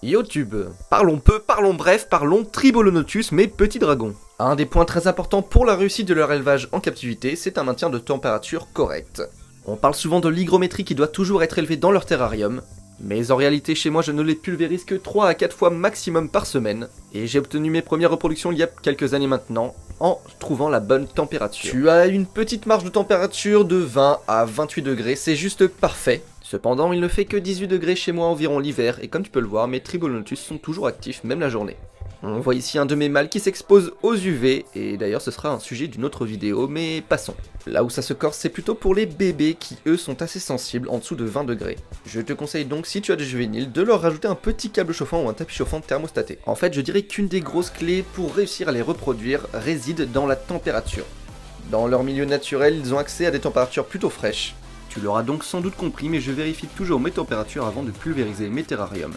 YouTube. Parlons peu, parlons bref, parlons Tribolonotus, mes petits dragons. Un des points très importants pour la réussite de leur élevage en captivité, c'est un maintien de température correcte. On parle souvent de l'hygrométrie qui doit toujours être élevée dans leur terrarium, mais en réalité chez moi je ne les pulvérise que 3 à 4 fois maximum par semaine, et j'ai obtenu mes premières reproductions il y a quelques années maintenant, en trouvant la bonne température. Tu as une petite marge de température de 20 à 28 degrés, c'est juste parfait. Cependant, il ne fait que 18 degrés chez moi environ l'hiver, et comme tu peux le voir, mes Tribolonotus sont toujours actifs, même la journée. On voit ici un de mes mâles qui s'expose aux UV, et d'ailleurs ce sera un sujet d'une autre vidéo, mais passons. Là où ça se corse, c'est plutôt pour les bébés qui eux sont assez sensibles en dessous de 20 degrés. Je te conseille donc, si tu as des juvéniles, de leur rajouter un petit câble chauffant ou un tapis chauffant thermostaté. En fait, je dirais qu'une des grosses clés pour réussir à les reproduire réside dans la température. Dans leur milieu naturel, ils ont accès à des températures plutôt fraîches. Tu l'auras donc sans doute compris, mais je vérifie toujours mes températures avant de pulvériser mes terrariums.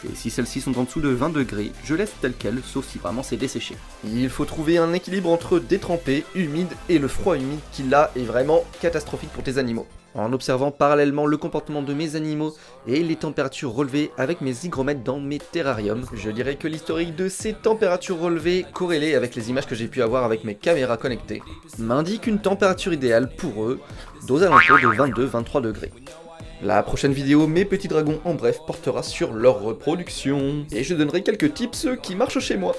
Et si celles-ci sont en dessous de 20 degrés, je laisse telles quelles, sauf si vraiment c'est desséché. Il faut trouver un équilibre entre détrempé, humide et le froid humide qui là est vraiment catastrophique pour tes animaux. En observant parallèlement le comportement de mes animaux et les températures relevées avec mes hygromètres dans mes terrariums, je dirais que l'historique de ces températures relevées, corrélées avec les images que j'ai pu avoir avec mes caméras connectées, m'indique une température idéale pour eux, aux alentours de 22-23 degrés. La prochaine vidéo, mes petits dragons en bref, portera sur leur reproduction, et je donnerai quelques tips qui marchent chez moi.